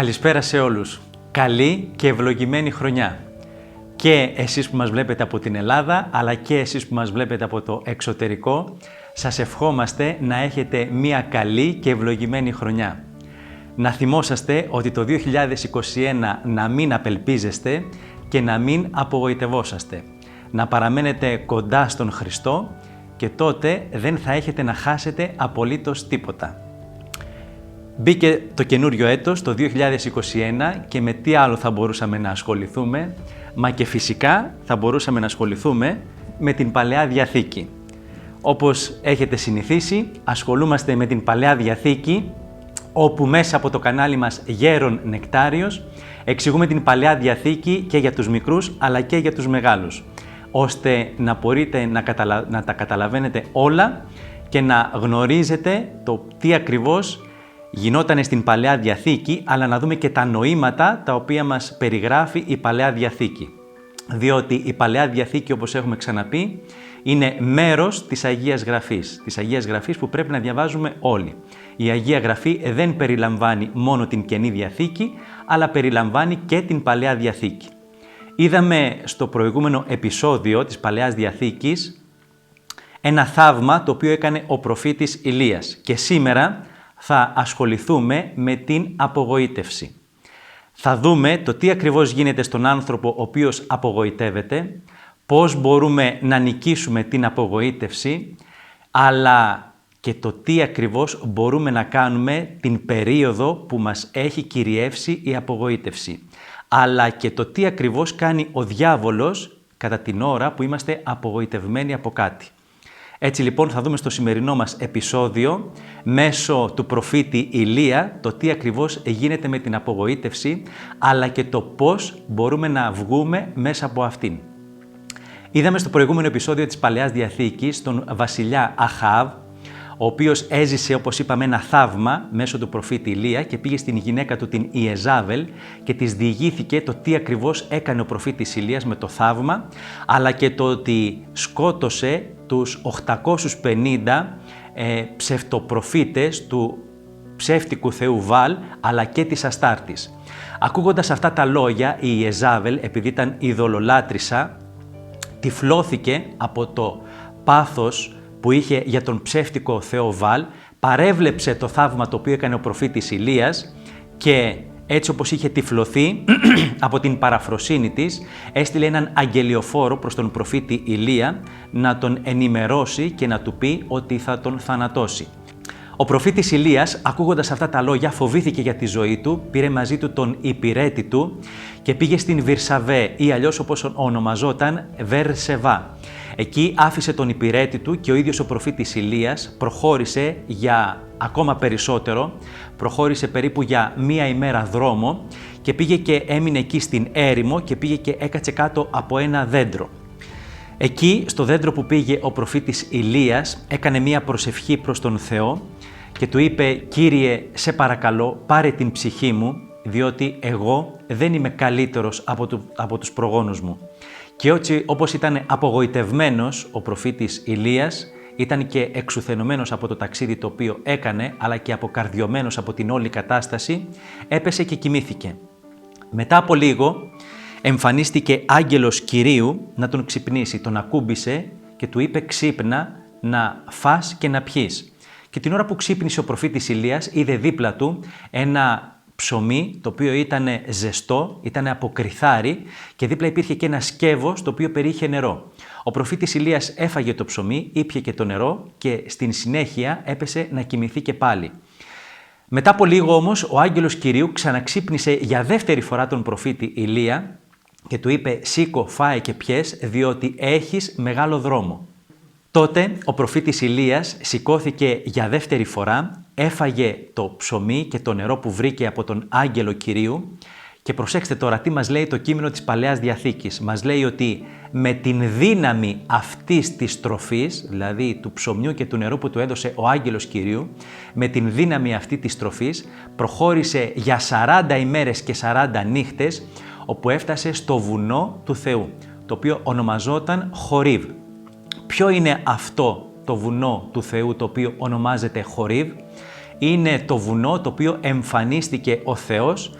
Καλησπέρα σε όλους. Καλή και ευλογημένη χρονιά. Και εσείς που μας βλέπετε από την Ελλάδα, αλλά και εσείς που μας βλέπετε από το εξωτερικό, σας ευχόμαστε να έχετε μία καλή και ευλογημένη χρονιά. Να θυμόσαστε ότι το 2021 να μην απελπίζεστε και να μην απογοητευόσαστε. Να παραμένετε κοντά στον Χριστό και τότε δεν θα έχετε να χάσετε απολύτως τίποτα. Μπήκε το καινούριο έτος, το 2021, και με τι άλλο θα μπορούσαμε να ασχοληθούμε, μα και φυσικά θα μπορούσαμε να ασχοληθούμε με την Παλαιά Διαθήκη. Όπως έχετε συνηθίσει, ασχολούμαστε με την Παλαιά Διαθήκη, όπου μέσα από το κανάλι μας Γέρον Νεκτάριος εξηγούμε την Παλαιά Διαθήκη και για τους μικρούς αλλά και για τους μεγάλους, ώστε να μπορείτε να τα καταλαβαίνετε όλα και να γνωρίζετε το τι ακριβώς γινόταν στην Παλαιά Διαθήκη, αλλά να δούμε και τα νοήματα τα οποία μας περιγράφει η Παλαιά Διαθήκη. Διότι η Παλαιά Διαθήκη, όπως έχουμε ξαναπεί, είναι μέρος της Αγίας Γραφής. Της Αγίας Γραφής που πρέπει να διαβάζουμε όλοι. Η Αγία Γραφή δεν περιλαμβάνει μόνο την Καινή Διαθήκη, αλλά περιλαμβάνει και την Παλαιά Διαθήκη. Είδαμε στο προηγούμενο επεισόδιο της Παλαιάς Διαθήκης ένα θαύμα το οποίο έκανε ο προφήτης Ηλίας. Και σήμερα θα ασχοληθούμε με την απογοήτευση. Θα δούμε το τι ακριβώς γίνεται στον άνθρωπο ο οποίος απογοητεύεται, πώς μπορούμε να νικήσουμε την απογοήτευση, αλλά και το τι ακριβώς μπορούμε να κάνουμε την περίοδο που μας έχει κυριεύσει η απογοήτευση, αλλά και το τι ακριβώς κάνει ο διάβολος κατά την ώρα που είμαστε απογοητευμένοι από κάτι. Έτσι λοιπόν θα δούμε στο σημερινό μας επεισόδιο, μέσω του προφήτη Ηλία, το τι ακριβώς γίνεται με την απογοήτευση, αλλά και το πώς μπορούμε να βγούμε μέσα από αυτήν. Είδαμε στο προηγούμενο επεισόδιο της Παλαιάς Διαθήκης τον βασιλιά Αχάβ, ο οποίος έζησε, όπως είπαμε, ένα θαύμα μέσω του προφήτη Ηλία και πήγε στην γυναίκα του την Ιεζάβελ και της διηγήθηκε το τι ακριβώς έκανε ο προφήτης Ηλίας με το θαύμα, αλλά και το ότι σκότωσε τους 850 ψευτοπροφήτες του ψεύτικου θεού Βάλ, αλλά και της Αστάρτης. Ακούγοντας αυτά τα λόγια, η Ιεζάβελ, επειδή ήταν ειδωλολάτρησα, τυφλώθηκε από το πάθος που είχε για τον ψεύτικο θεό Βάλ, παρέβλεψε το θαύμα το οποίο έκανε ο προφήτης Ηλίας και έτσι όπως είχε τυφλωθεί από την παραφροσύνη της, έστειλε έναν αγγελιοφόρο προς τον προφήτη Ηλία να τον ενημερώσει και να του πει ότι θα τον θανατώσει. Ο προφήτης Ηλίας, ακούγοντας αυτά τα λόγια, φοβήθηκε για τη ζωή του, πήρε μαζί του τον υπηρέτη του και πήγε στην Βυρσαβέ, ή αλλιώς όπως ονομαζόταν Βερσεβά. Εκεί άφησε τον υπηρέτη του και ο ίδιος ο προφήτης Ηλίας προχώρησε για ακόμα περισσότερο, προχώρησε περίπου για μία ημέρα δρόμο και πήγε και έμεινε εκεί στην έρημο και πήγε και έκατσε κάτω από ένα δέντρο. Εκεί, στο δέντρο που πήγε ο προφήτης Ηλίας, έκανε μία προσευχή προς τον Θεό και του είπε «Κύριε, σε παρακαλώ, πάρε την ψυχή μου, διότι εγώ δεν είμαι καλύτερος από τους προγόνους μου». Και έτσι, όπως ήταν απογοητευμένος ο προφήτης Ηλίας, ήταν και εξουθενωμένος από το ταξίδι το οποίο έκανε, αλλά και αποκαρδιωμένος από την όλη κατάσταση, έπεσε και κοιμήθηκε. Μετά από λίγο, εμφανίστηκε άγγελος Κυρίου να τον ξυπνήσει, τον ακούμπησε και του είπε «Ξύπνα, να φας και να πιείς». Και την ώρα που ξύπνησε ο προφήτης Ηλίας, είδε δίπλα του ένα ψωμί το οποίο ήταν ζεστό, ήταν από κριθάρι και δίπλα υπήρχε και ένα σκεύος το οποίο περιείχε νερό. Ο προφήτης Ηλίας έφαγε το ψωμί, ήπιε και το νερό και στην συνέχεια έπεσε να κοιμηθεί και πάλι. Μετά από λίγο όμως ο άγγελος Κυρίου ξαναξύπνησε για δεύτερη φορά τον προφήτη Ηλία και του είπε «Σήκω, φάε και πιες, διότι έχεις μεγάλο δρόμο». Τότε ο προφήτης Ηλίας σηκώθηκε για δεύτερη φορά, έφαγε το ψωμί και το νερό που βρήκε από τον άγγελο Κυρίου και προσέξτε τώρα τι μας λέει το κείμενο της Παλαιάς Διαθήκης. Μας λέει ότι με την δύναμη αυτής της τροφής, δηλαδή του ψωμιού και του νερού που του έδωσε ο άγγελος Κυρίου, με την δύναμη αυτή της τροφής προχώρησε για 40 ημέρες και 40 νύχτες, όπου έφτασε στο βουνό του Θεού, το οποίο ονομαζόταν Χορίβ. Ποιο είναι αυτό το βουνό του Θεού το οποίο ονομάζεται Χορίβ? Είναι το βουνό το οποίο εμφανίστηκε ο Θεός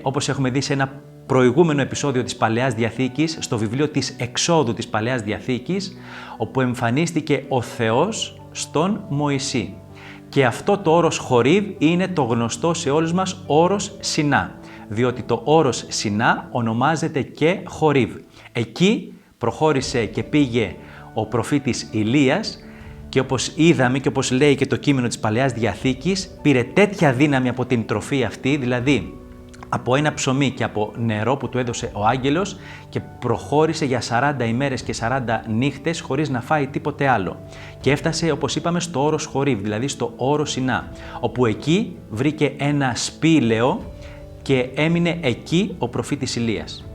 όπως έχουμε δει σε ένα προηγούμενο επεισόδιο της Παλαιάς Διαθήκης, στο βιβλίο της Εξόδου της Παλαιάς Διαθήκης, όπου εμφανίστηκε ο Θεός στον Μωυσή. Και αυτό το όρος Χορίβ είναι το γνωστό σε όλους μας όρος Σινά, διότι το όρος Σινά ονομάζεται και Χορίβ. Εκεί προχώρησε και πήγε ο προφήτης Ηλίας και όπως είδαμε και όπως λέει και το κείμενο της Παλαιάς Διαθήκης, πήρε τέτοια δύναμη από την τροφή αυτή, δηλαδή από ένα ψωμί και από νερό που του έδωσε ο άγγελος, και προχώρησε για 40 ημέρες και 40 νύχτες χωρίς να φάει τίποτε άλλο. Και έφτασε, όπως είπαμε, στο όρος Χορίβ, δηλαδή στο όρος Σινά, όπου εκεί βρήκε ένα σπήλαιο και έμεινε εκεί ο προφήτης Ηλίας.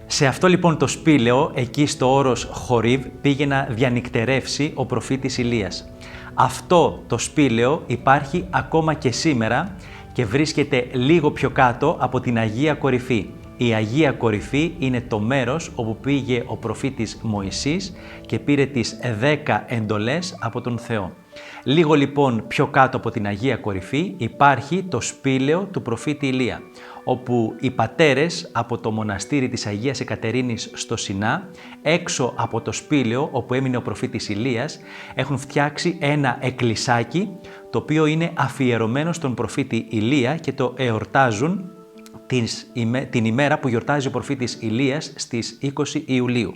Σε αυτό λοιπόν το σπήλαιο, εκεί στο όρος Χορίβ, πήγε να διανυκτερεύσει ο προφήτης Ηλίας. Αυτό το σπήλαιο υπάρχει ακόμα και σήμερα και βρίσκεται λίγο πιο κάτω από την Αγία Κορυφή. Η Αγία Κορυφή είναι το μέρος όπου πήγε ο προφήτης Μωυσής και πήρε τις 10 εντολές από τον Θεό. Λίγο λοιπόν πιο κάτω από την Αγία Κορυφή υπάρχει το σπήλαιο του προφήτη Ηλία, όπου οι πατέρες από το μοναστήρι της Αγίας Εκατερίνης στο Σινά, έξω από το σπήλαιο όπου έμεινε ο προφήτης Ηλίας, έχουν φτιάξει ένα εκκλησάκι το οποίο είναι αφιερωμένο στον προφήτη Ηλία και το εορτάζουν την ημέρα που γιορτάζει ο προφήτης Ηλίας στις 20 Ιουλίου.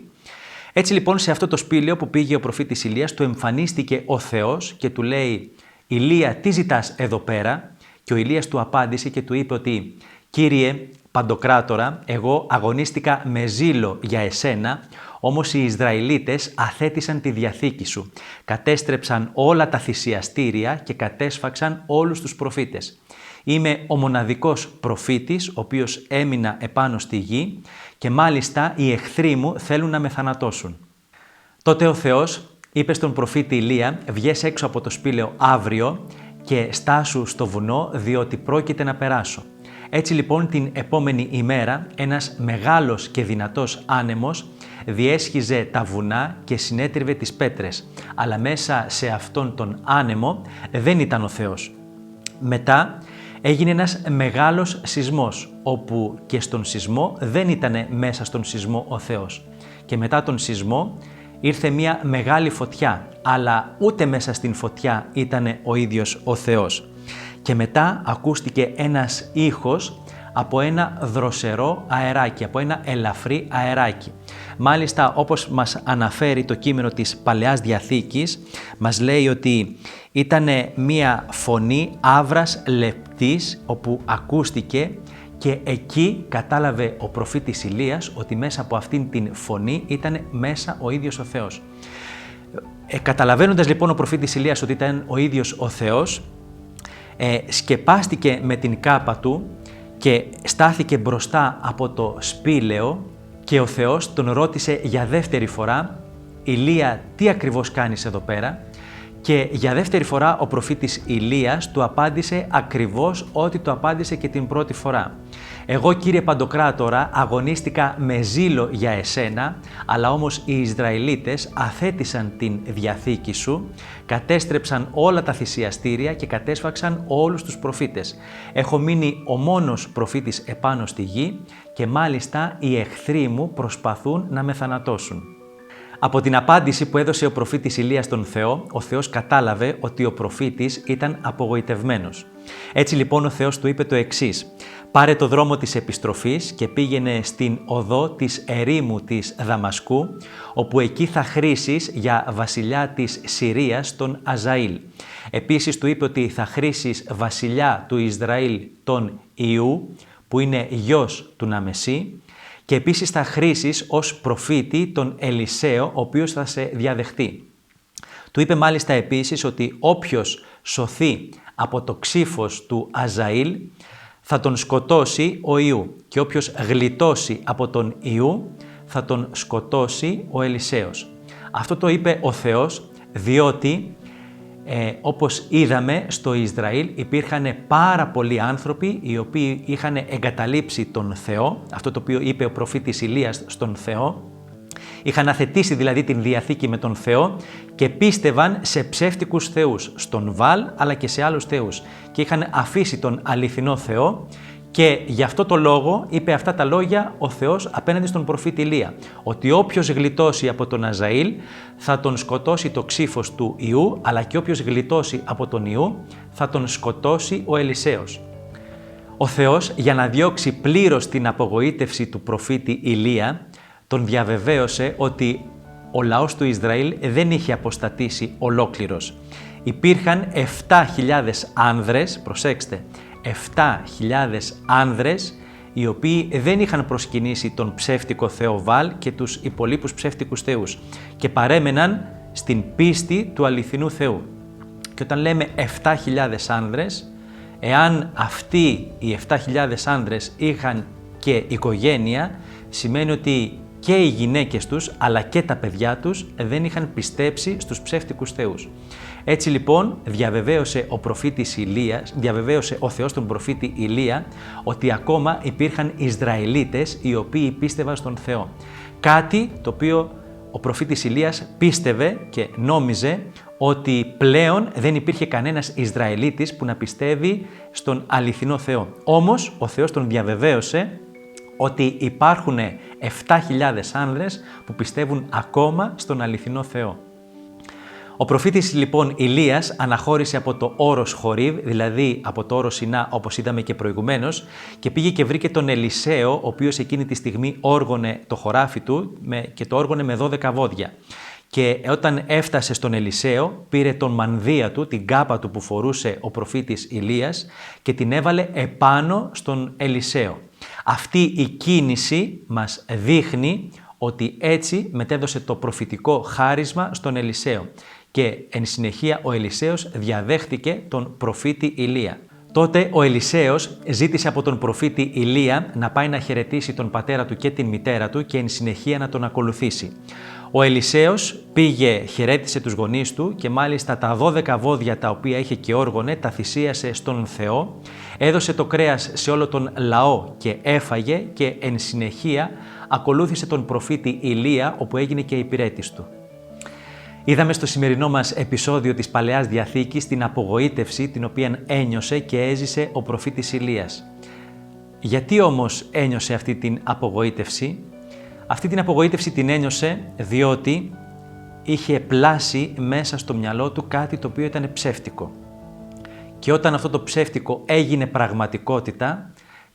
Έτσι λοιπόν σε αυτό το σπήλαιο που πήγε ο προφήτης Ηλίας του εμφανίστηκε ο Θεός και του λέει «Ηλία, τι ζητάς εδώ πέρα?» Και ο Ηλίας του απάντησε και του είπε ότι «Κύριε Παντοκράτορα, εγώ αγωνίστηκα με ζήλο για εσένα, όμως οι Ισραηλίτες αθέτησαν τη διαθήκη σου, κατέστρεψαν όλα τα θυσιαστήρια και κατέσφαξαν όλους τους προφήτες. Είμαι ο μοναδικός προφήτης, ο οποίος έμεινα επάνω στη γη και μάλιστα οι εχθροί μου θέλουν να με θανατώσουν». Τότε ο Θεός είπε στον προφήτη Ηλία «Βγες έξω από το σπήλαιο αύριο και στάσου στο βουνό, διότι πρόκειται να περάσω». Έτσι λοιπόν την επόμενη ημέρα ένας μεγάλος και δυνατός άνεμος διέσχιζε τα βουνά και συνέτριβε τις πέτρες, αλλά μέσα σε αυτόν τον άνεμο δεν ήταν ο Θεός. Μετά έγινε ένας μεγάλος σεισμός, όπου και στον σεισμό δεν ήταν μέσα στον σεισμό ο Θεός. Και μετά τον σεισμό ήρθε μια μεγάλη φωτιά, αλλά ούτε μέσα στην φωτιά ήταν ο ίδιος ο Θεός. Και μετά ακούστηκε ένας ήχος από ένα δροσερό αεράκι, από ένα ελαφρύ αεράκι. Μάλιστα, όπως μας αναφέρει το κείμενο της Παλαιάς Διαθήκης, μας λέει ότι ήταν μία φωνή άβρας λεπτής, όπου ακούστηκε και εκεί κατάλαβε ο προφήτης Ηλίας ότι μέσα από αυτήν την φωνή ήταν μέσα ο ίδιος ο Θεός. Καταλαβαίνοντας λοιπόν ο προφήτης Ηλίας ότι ήταν ο ίδιος ο Θεός, σκεπάστηκε με την κάπα του και στάθηκε μπροστά από το σπήλαιο και ο Θεός τον ρώτησε για δεύτερη φορά «Ηλία, τι ακριβώς κάνεις εδώ πέρα?» Και για δεύτερη φορά ο προφήτης Ηλίας του απάντησε ακριβώς ό,τι του απάντησε και την πρώτη φορά. «Εγώ, κύριε Παντοκράτορα, αγωνίστηκα με ζήλο για εσένα, αλλά όμως οι Ισραηλίτες αθέτησαν την διαθήκη σου, κατέστρεψαν όλα τα θυσιαστήρια και κατέσφαξαν όλους τους προφήτες. Έχω μείνει ο μόνος προφήτης επάνω στη γη και μάλιστα οι εχθροί μου προσπαθούν να με θανατώσουν». Από την απάντηση που έδωσε ο προφήτης Ηλίας στον Θεό, ο Θεός κατάλαβε ότι ο προφήτης ήταν απογοητευμένος. Έτσι λοιπόν ο Θεός του είπε το εξής: «Πάρε το δρόμο της επιστροφής και πήγαινε στην οδό της ερήμου της Δαμασκού, όπου εκεί θα χρήσεις για βασιλιά της Συρίας τον Αζαήλ. Επίσης του είπε ότι θα χρήσεις βασιλιά του Ισραήλ τον Ιού, που είναι γιος του Ναμεσί, και επίσης θα χρήσεις ως προφήτη τον Ελισαίο, ο οποίος θα σε διαδεχτεί». Του είπε μάλιστα επίσης ότι όποιος σωθεί από το ξύφος του Αζαήλ θα τον σκοτώσει ο Ιού και όποιος γλιτώσει από τον Ιού θα τον σκοτώσει ο Ελισαίος. Αυτό το είπε ο Θεός διότι όπως είδαμε στο Ισραήλ υπήρχαν πάρα πολλοί άνθρωποι οι οποίοι είχαν εγκαταλείψει τον Θεό, αυτό το οποίο είπε ο προφήτης Ηλίας στον Θεό, είχαν αθετήσει δηλαδή την διαθήκη με τον Θεό και πίστευαν σε ψεύτικους θεούς, στον Βάλ αλλά και σε άλλους θεούς, και είχαν αφήσει τον αληθινό Θεό Και γι' αυτό το λόγο είπε αυτά τα λόγια ο Θεός απέναντι στον προφήτη Ηλία, ότι όποιος γλιτώσει από τον Αζαήλ θα τον σκοτώσει το ξύφος του ιού, αλλά και όποιος γλιτώσει από τον ιού θα τον σκοτώσει ο Ελισέος. Ο Θεός, για να διώξει πλήρως την απογοήτευση του προφήτη Ηλία, τον διαβεβαίωσε ότι ο λαός του Ισραήλ δεν είχε αποστατήσει ολόκληρος. Υπήρχαν 7.000 άνδρες, προσέξτε, 7.000 άνδρες οι οποίοι δεν είχαν προσκυνήσει τον ψεύτικο θεό Βάλ και τους υπολείπους ψεύτικους θεούς και παρέμεναν στην πίστη του αληθινού Θεού. Και όταν λέμε 7.000 άνδρες, εάν αυτοί οι 7.000 άνδρες είχαν και οικογένεια, σημαίνει ότι και οι γυναίκες τους αλλά και τα παιδιά τους δεν είχαν πιστέψει στους ψεύτικους θεούς. Έτσι λοιπόν διαβεβαίωσε ο Θεός τον προφήτη Ηλία ότι ακόμα υπήρχαν Ισραηλίτες οι οποίοι πίστευαν στον Θεό. Κάτι το οποίο ο προφήτης Ηλίας πίστευε και νόμιζε ότι πλέον δεν υπήρχε κανένας Ισραηλίτης που να πιστεύει στον αληθινό Θεό. Όμως ο Θεός τον διαβεβαίωσε ότι υπάρχουν 7.000 άνδρες που πιστεύουν ακόμα στον αληθινό Θεό. Ο προφήτης λοιπόν Ηλίας αναχώρησε από το όρος Χορίβ, δηλαδή από το όρος Σινά όπως είδαμε και προηγουμένως, και πήγε και βρήκε τον Ελισαίο, ο οποίος εκείνη τη στιγμή όργωνε το χωράφι του και το όργωνε με 12 βόδια. Και όταν έφτασε στον Ελισαίο, πήρε τον μανδύα του, την κάπα του που φορούσε ο προφήτης Ηλίας και την έβαλε επάνω στον Ελισαίο. Αυτή η κίνηση μας δείχνει ότι έτσι μετέδωσε το προφητικό χάρισμα στον Ελισαίο και εν συνεχεία ο Ελισέος διαδέχτηκε τον προφήτη Ηλία. Τότε ο Ελισέος ζήτησε από τον προφήτη Ηλία να πάει να χαιρετήσει τον πατέρα του και την μητέρα του και εν συνεχεία να τον ακολουθήσει. Ο Ελισέος πήγε, χαιρέτησε τους γονείς του και μάλιστα τα 12 βόδια τα οποία είχε και όργωνε τα θυσίασε στον Θεό, έδωσε το κρέας σε όλο τον λαό και έφαγε και εν συνεχεία ακολούθησε τον προφήτη Ηλία όπου έγινε και υπηρέτης του. Είδαμε στο σημερινό μας επεισόδιο της Παλαιάς Διαθήκης την απογοήτευση την οποία ένιωσε και έζησε ο προφήτης Ηλίας. Γιατί όμως ένιωσε αυτή την απογοήτευση? Αυτή την απογοήτευση την ένιωσε διότι είχε πλάσει μέσα στο μυαλό του κάτι το οποίο ήταν ψεύτικο. Και όταν αυτό το ψεύτικο έγινε πραγματικότητα,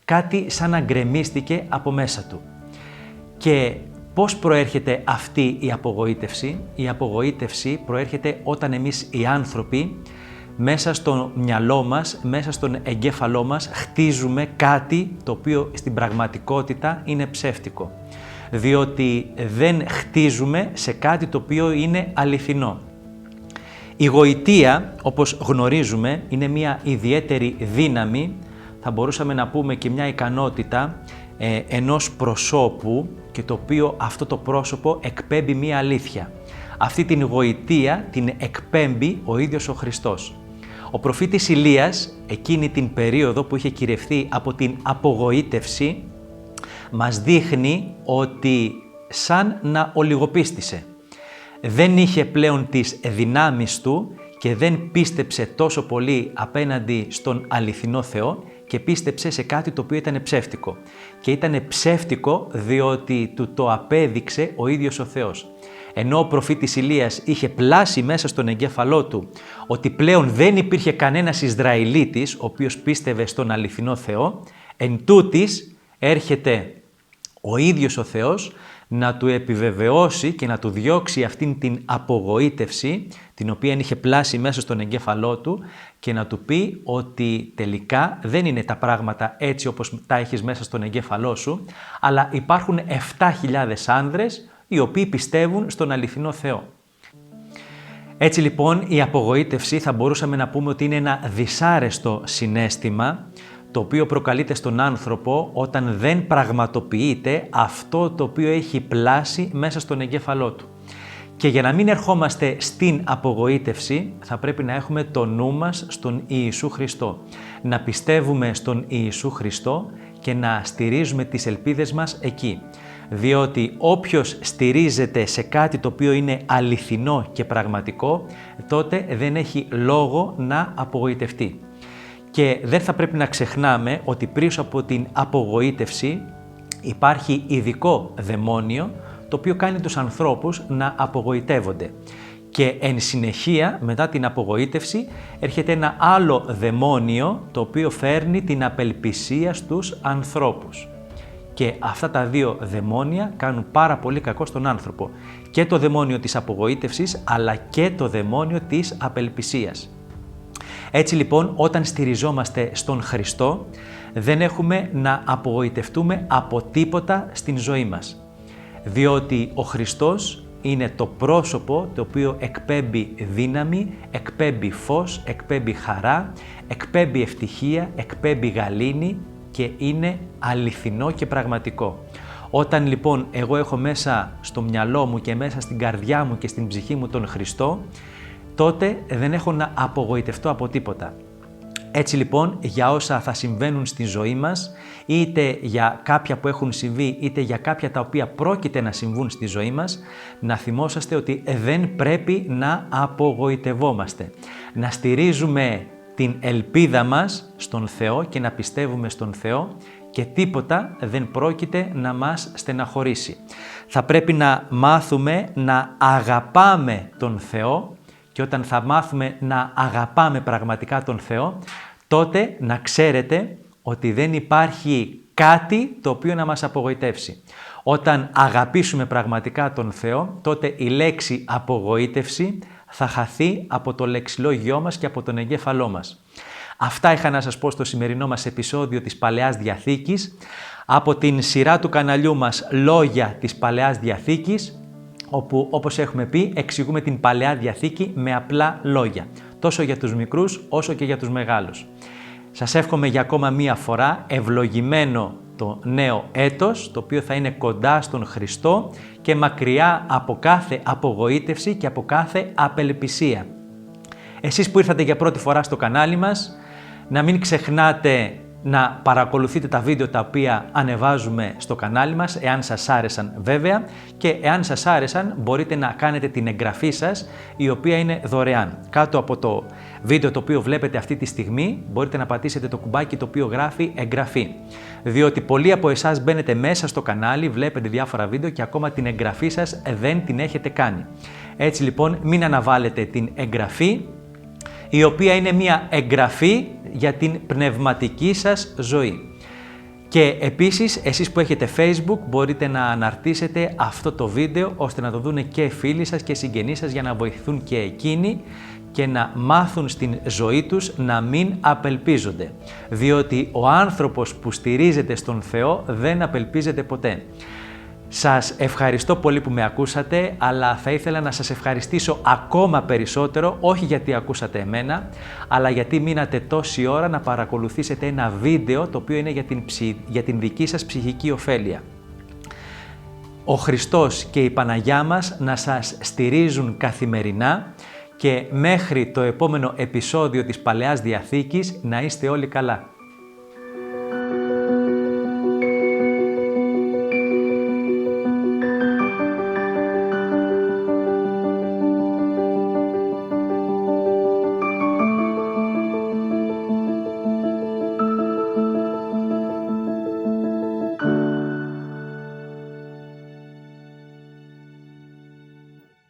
κάτι σαν να γκρεμίστηκε από μέσα του. Και πώς προέρχεται αυτή η απογοήτευση? Η απογοήτευση προέρχεται όταν εμείς οι άνθρωποι μέσα στο μυαλό μας, μέσα στον εγκέφαλό μας χτίζουμε κάτι το οποίο στην πραγματικότητα είναι ψεύτικο. Διότι δεν χτίζουμε σε κάτι το οποίο είναι αληθινό. Η γοητεία, όπως γνωρίζουμε, είναι μια ιδιαίτερη δύναμη, θα μπορούσαμε να πούμε και μια ικανότητα ενός προσώπου και το οποίο αυτό το πρόσωπο εκπέμπει μια αλήθεια. Αυτή την γοητεία την εκπέμπει ο ίδιος ο Χριστός. Ο προφήτης Ηλίας, εκείνη την περίοδο που είχε κυρευθεί από την απογοήτευση, μας δείχνει ότι σαν να ολιγοπίστησε. Δεν είχε πλέον τις δυνάμεις του και δεν πίστεψε τόσο πολύ απέναντι στον αληθινό Θεό και πίστεψε σε κάτι το οποίο ήταν ψεύτικο. Και ήταν ψεύτικο διότι του το απέδειξε ο ίδιος ο Θεός. Ενώ ο προφήτης Ηλίας είχε πλάσει μέσα στον εγκέφαλό του ότι πλέον δεν υπήρχε κανένας Ισραηλίτης ο οποίος πίστευε στον αληθινό Θεό, εν τούτης έρχεται ο ίδιος ο Θεός να του επιβεβαιώσει και να του διώξει αυτήν την απογοήτευση την οποία είχε πλάσει μέσα στον εγκέφαλό του και να του πει ότι τελικά δεν είναι τα πράγματα έτσι όπως τα έχεις μέσα στον εγκέφαλό σου, αλλά υπάρχουν 7.000 άνδρες οι οποίοι πιστεύουν στον αληθινό Θεό. Έτσι λοιπόν η απογοήτευση θα μπορούσαμε να πούμε ότι είναι ένα δυσάρεστο συναίσθημα το οποίο προκαλείται στον άνθρωπο όταν δεν πραγματοποιείται αυτό το οποίο έχει πλάσει μέσα στον εγκέφαλό του. Και για να μην ερχόμαστε στην απογοήτευση θα πρέπει να έχουμε το νου μας στον Ιησού Χριστό. Να πιστεύουμε στον Ιησού Χριστό και να στηρίζουμε τις ελπίδες μας εκεί. Διότι όποιος στηρίζεται σε κάτι το οποίο είναι αληθινό και πραγματικό, τότε δεν έχει λόγο να απογοητευτεί. Και δεν θα πρέπει να ξεχνάμε ότι πίσω από την απογοήτευση υπάρχει ειδικό δαιμόνιο, το οποίο κάνει τους ανθρώπους να απογοητεύονται. Και εν συνεχεία, μετά την απογοήτευση, έρχεται ένα άλλο δαιμόνιο, το οποίο φέρνει την απελπισία στους ανθρώπους. Και αυτά τα δύο δαιμόνια κάνουν πάρα πολύ κακό στον άνθρωπο. Και το δαιμόνιο της απογοήτευσης, αλλά και το δαιμόνιο της απελπισίας. Έτσι λοιπόν, όταν στηριζόμαστε στον Χριστό, δεν έχουμε να απογοητευτούμε από τίποτα στην ζωή μας. Διότι ο Χριστός είναι το πρόσωπο το οποίο εκπέμπει δύναμη, εκπέμπει φως, εκπέμπει χαρά, εκπέμπει ευτυχία, εκπέμπει γαλήνη και είναι αληθινό και πραγματικό. Όταν λοιπόν εγώ έχω μέσα στο μυαλό μου και μέσα στην καρδιά μου και στην ψυχή μου τον Χριστό, τότε δεν έχω να απογοητευτώ από τίποτα. Έτσι λοιπόν, για όσα θα συμβαίνουν στη ζωή μας, είτε για κάποια που έχουν συμβεί, είτε για κάποια τα οποία πρόκειται να συμβούν στη ζωή μας, να θυμόσαστε ότι δεν πρέπει να απογοητευόμαστε. Να στηρίζουμε την ελπίδα μας στον Θεό και να πιστεύουμε στον Θεό και τίποτα δεν πρόκειται να μας στεναχωρήσει. Θα πρέπει να μάθουμε να αγαπάμε τον Θεό και όταν θα μάθουμε να αγαπάμε πραγματικά τον Θεό, τότε να ξέρετε ότι δεν υπάρχει κάτι το οποίο να μας απογοητεύσει. Όταν αγαπήσουμε πραγματικά τον Θεό, τότε η λέξη απογοήτευση θα χαθεί από το λεξιλόγιό μας και από τον εγκέφαλό μας. Αυτά είχα να σας πω στο σημερινό μας επεισόδιο της Παλαιάς Διαθήκης, από την σειρά του καναλιού μας Λόγια της Παλαιάς Διαθήκης, όπου όπως έχουμε πει εξηγούμε την Παλαιά Διαθήκη με απλά λόγια, τόσο για τους μικρούς όσο και για τους μεγάλους. Σας εύχομαι για ακόμα μία φορά ευλογημένο το νέο έτος, το οποίο θα είναι κοντά στον Χριστό και μακριά από κάθε απογοήτευση και από κάθε απελπισία. Εσείς που ήρθατε για πρώτη φορά στο κανάλι μας, να μην ξεχνάτε να παρακολουθείτε τα βίντεο τα οποία ανεβάζουμε στο κανάλι μας, εάν σας άρεσαν βέβαια, και εάν σας άρεσαν μπορείτε να κάνετε την εγγραφή σας, η οποία είναι δωρεάν. Κάτω από το βίντεο το οποίο βλέπετε αυτή τη στιγμή μπορείτε να πατήσετε το κουμπάκι το οποίο γράφει εγγραφή. Διότι πολλοί από εσάς μπαίνετε μέσα στο κανάλι, βλέπετε διάφορα βίντεο και ακόμα την εγγραφή σας δεν την έχετε κάνει. Έτσι λοιπόν μην αναβάλλετε την εγγραφή, η οποία είναι μια εγγραφή για την πνευματική σας ζωή. Και επίσης, εσείς που έχετε Facebook, μπορείτε να αναρτήσετε αυτό το βίντεο, ώστε να το δουν και φίλοι σας και συγγενείς σας, για να βοηθούν και εκείνοι και να μάθουν στην ζωή τους να μην απελπίζονται. Διότι ο άνθρωπος που στηρίζεται στον Θεό δεν απελπίζεται ποτέ. Σας ευχαριστώ πολύ που με ακούσατε, αλλά θα ήθελα να σας ευχαριστήσω ακόμα περισσότερο, όχι γιατί ακούσατε εμένα, αλλά γιατί μείνατε τόση ώρα να παρακολουθήσετε ένα βίντεο το οποίο είναι για την δική σας ψυχική ωφέλεια. Ο Χριστός και η Παναγιά μας να σας στηρίζουν καθημερινά και μέχρι το επόμενο επεισόδιο της Παλαιάς Διαθήκης να είστε όλοι καλά.